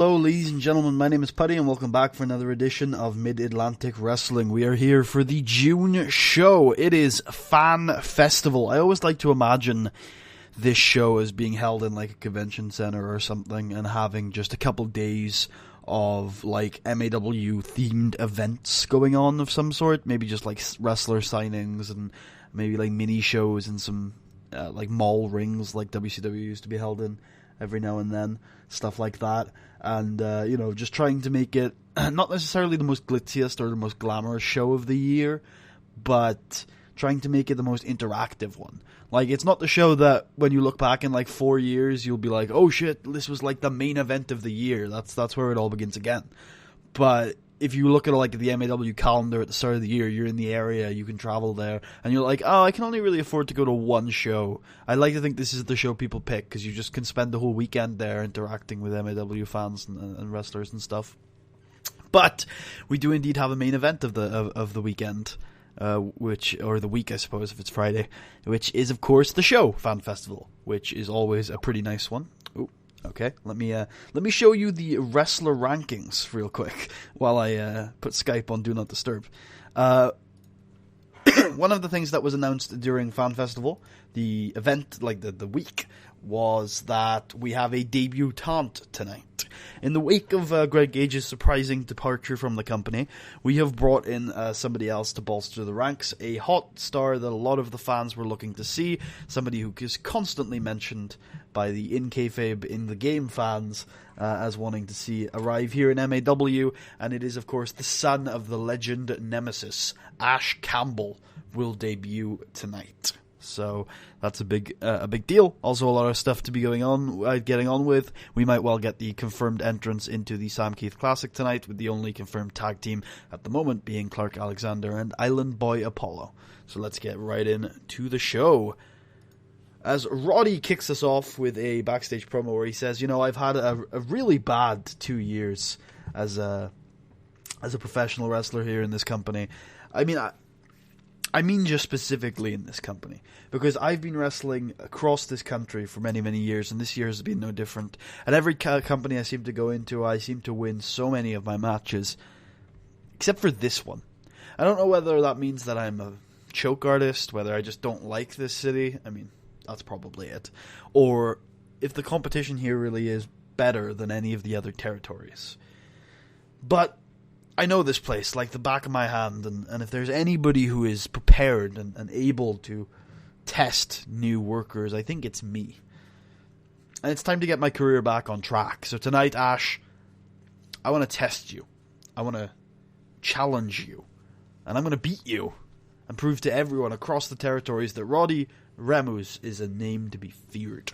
Hello, ladies and gentlemen, my name is Putty, and welcome back for another edition of Mid-Atlantic Wrestling. We are here for the June show. It is Fan Festival. I always like to imagine this show as being held in like a convention center or something, and having just a couple days of like MAW themed events going on of some sort. Maybe just like wrestler signings and maybe like mini shows and some like mall rings like WCW used to be held in every now and then, stuff like that. And, just trying to make it not necessarily the most glitziest or the most glamorous show of the year, but trying to make it the most interactive one. Like, it's not the show that when you look back in like 4 years, you'll be like, oh shit, this was like the main event of the year. That's where it all begins again. But if you look at like the MAW calendar at the start of the year, you're in the area, you can travel there, and you're like, oh, I can only really afford to go to one show. I like to think this is the show people pick, because you just can spend the whole weekend there interacting with MAW fans and wrestlers and stuff. But we do indeed have a main event of the weekend, or the week, I suppose, if it's Friday, which is, of course, the show, Fan Festival, which is always a pretty nice one. Ooh. Okay, let me show you the wrestler rankings real quick while I put Skype on Do Not Disturb. One of the things that was announced during Fan Festival, the event, like the week, was that we have a debutante tonight. In the wake of Greg Gage's surprising departure from the company, we have brought in somebody else to bolster the ranks, a hot star that a lot of the fans were looking to see, somebody who is constantly mentioned by the in kayfabe, in the game fans as wanting to see arrive here in MAW, and it is, of course, the son of the legend Nemesis, Ash Campbell, will debut tonight. So that's a big deal. Also, a lot of stuff to be getting on with. We might well get the confirmed entrance into the Sam Keith Classic tonight, with the only confirmed tag team at the moment being Clark Alexander and Island Boy Apollo. So let's get right in to the show. As Roddy kicks us off with a backstage promo where he says, I've had a really bad 2 years as a professional wrestler here in this company. I mean just specifically in this company, because I've been wrestling across this country for many, many years, and this year has been no different. At every company I seem to go into, I seem to win so many of my matches, except for this one. I don't know whether that means that I'm a choke artist, whether I just don't like this city. I mean, that's probably it. Or if the competition here really is better than any of the other territories. But I know this place like the back of my hand, and if there's anybody who is prepared and able to test new workers, I think it's me. And it's time to get my career back on track. So tonight, Ash, I want to test you. I want to challenge you. And I'm going to beat you and prove to everyone across the territories that Roddy Remus is a name to be feared.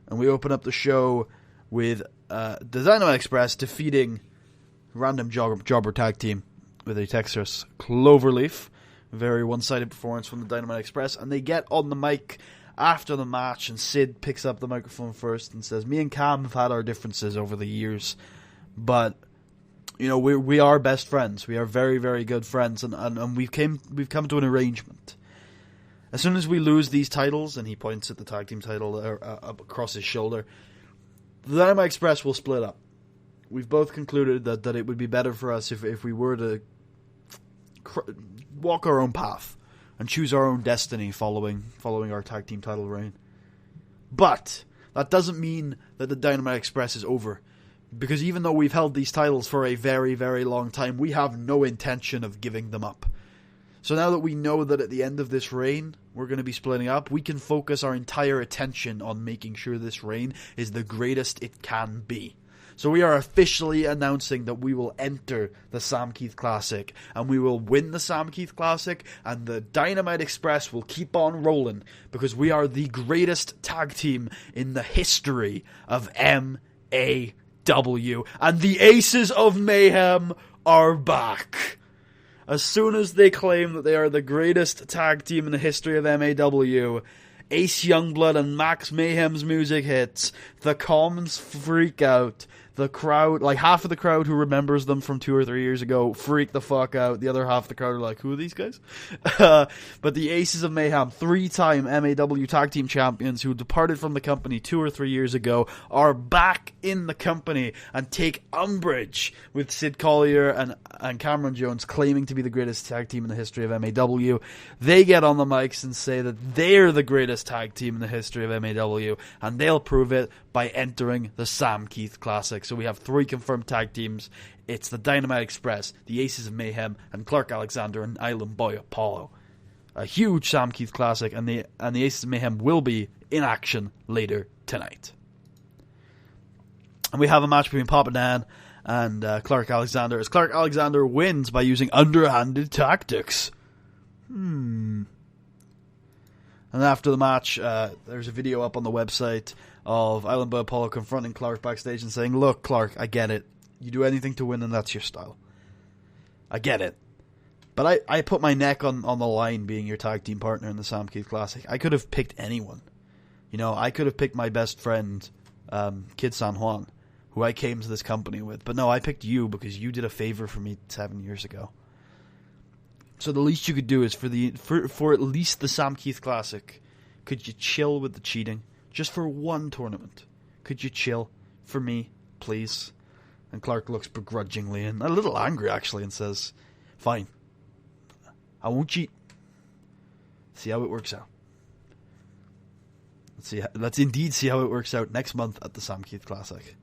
And we open up the show with the Dynamite Express defeating random jobber tag team with a Texas Cloverleaf. Very one-sided performance from the Dynamite Express, and they get on the mic after the match, and Sid picks up the microphone first and says, me and Cam have had our differences over the years, but we are best friends. We are very, very good friends, and we've come to an arrangement. As soon as we lose these titles, and he points at the tag team title up across his shoulder, the Dynamite Express will split up. We've both concluded that it would be better for us if we were to walk our own path and choose our own destiny following our tag team title reign. But that doesn't mean that the Dynamite Express is over, because even though we've held these titles for a very, very long time, we have no intention of giving them up. So now that we know that at the end of this reign, we're going to be splitting up, we can focus our entire attention on making sure this reign is the greatest it can be. So we are officially announcing that we will enter the Sam Keith Classic, and we will win the Sam Keith Classic, and the Dynamite Express will keep on rolling, because we are the greatest tag team in the history of MAW, and the Aces of Mayhem are back. As soon as they claim that they are the greatest tag team in the history of MAW, Ace Youngblood and Max Mayhem's music hits, the comms freak out, The crowd, like half of the crowd who remembers them from 2 or 3 years ago, freak the fuck out. The other half of the crowd are like, who are these guys? But the Aces of Mayhem, 3-time MAW Tag Team Champions who departed from the company 2 or 3 years ago, are back in the company and take umbrage with Sid Collier and Cameron Jones claiming to be the greatest tag team in the history of MAW. They get on the mics and say that they're the greatest tag team in the history of MAW, and they'll prove it by entering the Sam Keith Classic. So we have 3 confirmed tag teams. It's the Dynamite Express, the Aces of Mayhem, and Clark Alexander and Island Boy Apollo. A huge Sam Keith Classic, and the Aces of Mayhem will be in action later tonight. And we have a match between Papa Dan and Clark Alexander, as Clark Alexander wins by using underhanded tactics. And after the match, there's a video up on the website of Island Boy Apollo confronting Clark backstage and saying, look, Clark, I get it. You do anything to win and that's your style. I get it. But I put my neck on the line being your tag team partner in the Sam Keith Classic. I could have picked anyone. You know, I could have picked my best friend, Kid San Juan, who I came to this company with. But no, I picked you because you did a favor for me 7 years ago. So the least you could do is for at least the Sam Keith Classic, could you chill with the cheating? Just for one tournament. Could you chill for me, please? And Clark looks begrudgingly and a little angry actually and says, fine. I won't cheat. See how it works out. Let's indeed see how it works out next month at the Sam Keith Classic.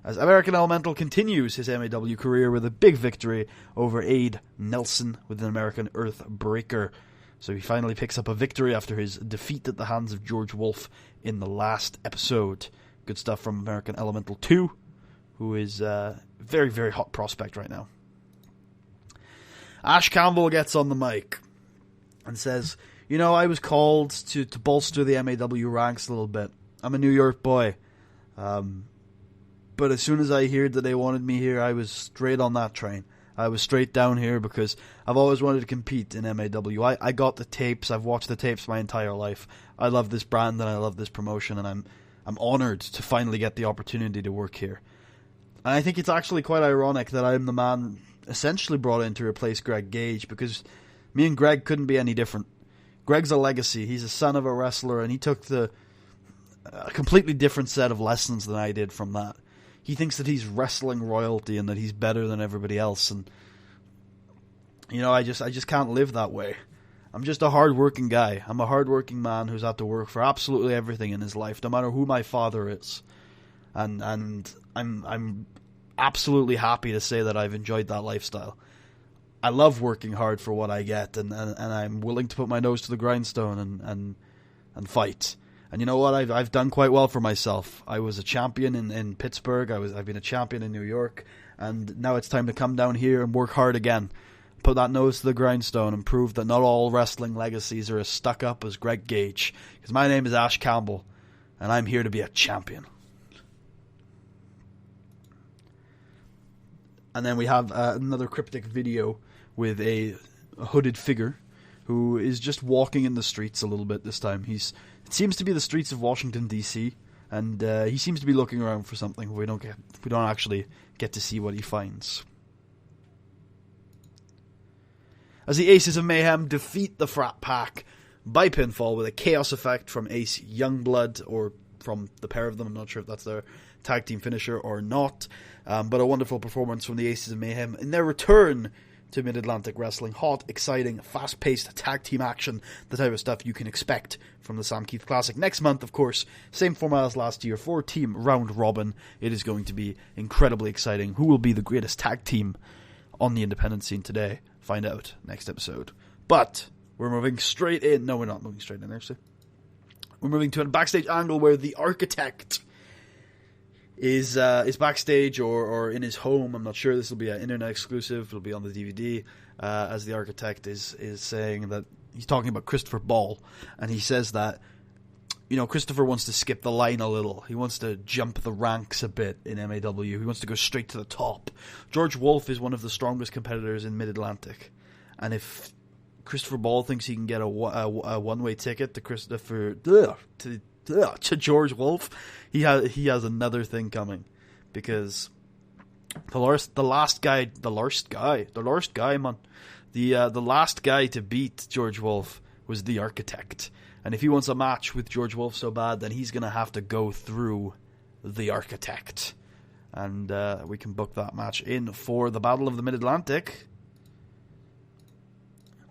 As American Elemental continues his MAW career with a big victory over Aid Nelson with an American Earthbreaker. So he finally picks up a victory after his defeat at the hands of George Wolf in the last episode. Good stuff from American Elemental 2, who is a very, very hot prospect right now. Ash Campbell gets on the mic and says, you know, I was called to bolster the MAW ranks a little bit. I'm a New York boy. But as soon as I heard that they wanted me here, I was straight on that train. I was straight down here because I've always wanted to compete in MAW. I got the tapes. I've watched the tapes my entire life. I love this brand and I love this promotion, and I'm honored to finally get the opportunity to work here. And I think it's actually quite ironic that I'm the man essentially brought in to replace Greg Gage, because me and Greg couldn't be any different. Greg's a legacy. He's a son of a wrestler, and he took a completely different set of lessons than I did from that. He thinks that he's wrestling royalty and that he's better than everybody else, and you know, I just can't live that way. I'm just a hard-working guy. I'm a hard-working man who's had to work for absolutely everything in his life, no matter who my father is. And I'm absolutely happy to say that I've enjoyed that lifestyle. I love working hard for what I get, and I'm willing to put my nose to the grindstone and fight. And you know what? I've done quite well for myself. I was a champion in Pittsburgh. I've been a champion in New York, and now it's time to come down here and work hard again. Put that nose to the grindstone and prove that not all wrestling legacies are as stuck up as Greg Gage. Because my name is Ash Campbell, and I'm here to be a champion. And then we have another cryptic video with a hooded figure who is just walking in the streets a little bit this time. It seems to be the streets of Washington, D.C., and he seems to be looking around for something. We don't actually get to see what he finds. As the Aces of Mayhem defeat the Frat Pack by pinfall with a chaos effect from Ace Youngblood, or from the pair of them. I'm not sure if that's their tag team finisher or not. But a wonderful performance from the Aces of Mayhem in their return to Mid-Atlantic Wrestling. Hot, exciting, fast-paced tag team action. The type of stuff you can expect from the Sam Keith Classic. Next month, of course, same format as last year, 4-team round robin. It is going to be incredibly exciting. Who will be the greatest tag team on the independent scene today? Find out next episode. But we're moving straight in. No, we're not moving straight in, actually. We're moving to a backstage angle where the Architect is backstage or in his home. I'm not sure. This will be an internet exclusive. It'll be on the DVD. As the Architect is saying that he's talking about Christopher Ball, and he says that, you know, Christopher wants to skip the line a little. He wants to jump the ranks a bit in MAW. He wants to go straight to the top. George Wolf is one of the strongest competitors in Mid-Atlantic, and if Christopher Ball thinks he can get a one-way ticket to George Wolf, he has another thing coming. because the last guy, man. The last guy to beat George Wolf was the Architect. And if he wants a match with George Wolf so bad, then he's going to have to go through the Architect. And we can book that match in for the Battle of the Mid-Atlantic.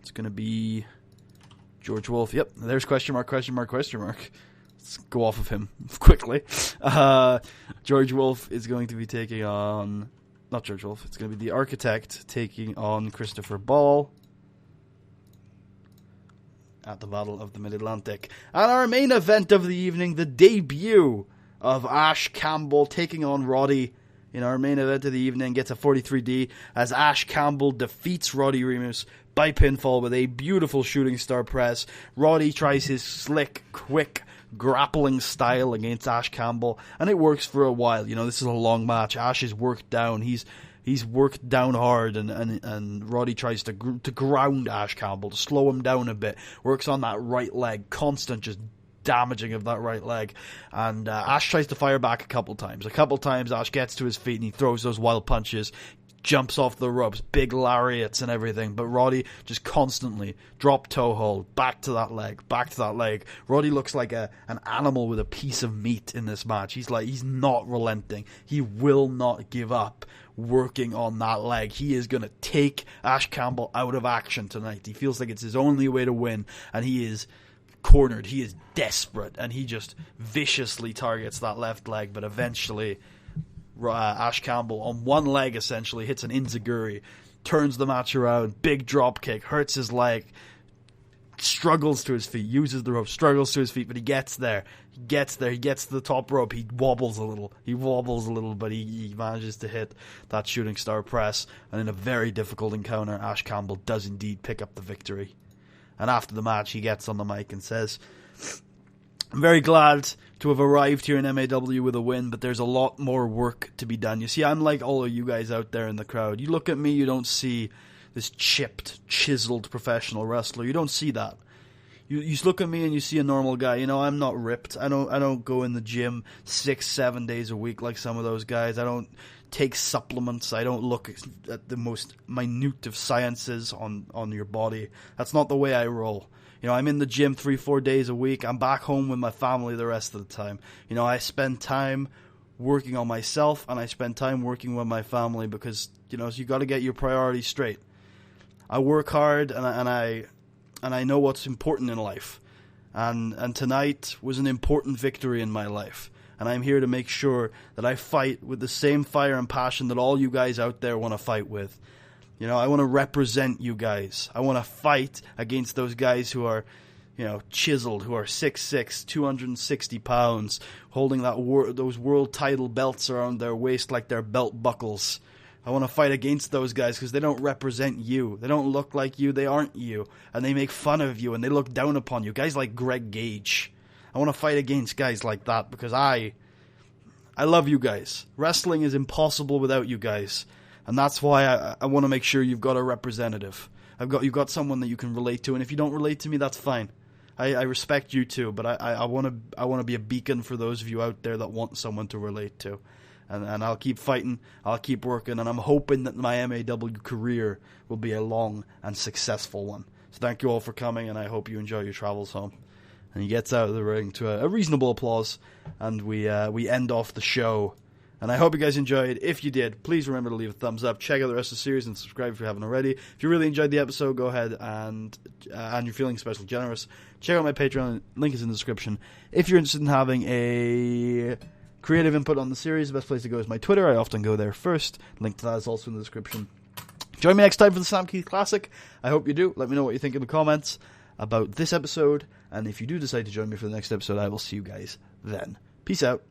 It's going to be George Wolf. Yep, there's question mark. Let's go off of him quickly. George Wolf is going to be taking on... Not George Wolf. It's going to be the Architect taking on Christopher Ball at the Battle of the Mid-Atlantic. And our main event of the evening, the debut of Ash Campbell taking on Roddy in our main event of the evening, gets a 43D as Ash Campbell defeats Roddy Remus by pinfall with a beautiful shooting star press. Roddy tries his slick, quick, grappling style against Ash Campbell, and it works for a while. You know, this is a long match. Ash is worked down. He's worked down hard, and Roddy tries to ground Ash Campbell, to slow him down a bit. Works on that right leg, constant just damaging of that right leg, and Ash tries to fire back a couple times. Ash gets to his feet and he throws those wild punches, jumps off the ropes, big lariats and everything, but Roddy just constantly drop toe hold, back to that leg. Roddy looks like an animal with a piece of meat in this match. He's not relenting. He will not give up working on that leg. He is going to take Ash Campbell out of action tonight. He feels like it's his only way to win, and he is cornered. He is desperate, and he just viciously targets that left leg, but eventually Ash Campbell on one leg essentially hits an enziguri, turns the match around, big drop kick, hurts his leg, struggles to his feet, uses the rope, struggles to his feet, but he gets there. He gets to the top rope. He wobbles a little, but he manages to hit that shooting star press, and in a very difficult encounter, Ash Campbell does indeed pick up the victory. And after the match, he gets on the mic and says, "I'm very glad to have arrived here in MAW with a win, but there's a lot more work to be done. You see, I'm like all of you guys out there in the crowd. You look at me, you don't see this chipped, chiseled professional wrestler. You don't see that. You look at me and you see a normal guy. You know, I'm not ripped. I don't go in the gym 6-7 days a week like some of those guys. I don't take supplements. I don't look at the most minute of sciences on your body. That's not the way I roll. You know, I'm in the gym 3-4 days a week. I'm back home with my family the rest of the time. You know, I spend time working on myself, and I spend time working with my family because, you know, you got to get your priorities straight. I work hard, and I know what's important in life. And tonight was an important victory in my life. And I'm here to make sure that I fight with the same fire and passion that all you guys out there want to fight with. You know, I want to represent you guys. I want to fight against those guys who are, you know, chiseled, who are 6'6", 260 pounds, holding those world title belts around their waist like they're belt buckles. I want to fight against those guys because they don't represent you. They don't look like you. They aren't you. And they make fun of you and they look down upon you. Guys like Greg Gage. I want to fight against guys like that because I love you guys. Wrestling is impossible without you guys. And that's why I want to make sure you've got a representative. You've got someone that you can relate to. And if you don't relate to me, that's fine. I respect you too. But I want to be a beacon for those of you out there that want someone to relate to. And I'll keep fighting, I'll keep working, and I'm hoping that my MAW career will be a long and successful one. So thank you all for coming, and I hope you enjoy your travels home. And he gets out of the ring to a reasonable applause, and we end off the show. And I hope you guys enjoyed. If you did, please remember to leave a thumbs up, check out the rest of the series, and subscribe if you haven't already. If you really enjoyed the episode, go ahead and you're feeling especially generous, check out my Patreon, link is in the description. If you're interested in having a creative input on the series, the best place to go is my Twitter. I often go there first. Link to that is also in the description. Join me next time for the Sam Keith Classic. I hope you do. Let me know what you think in the comments about this episode. And if you do decide to join me for the next episode, I will see you guys then. Peace out.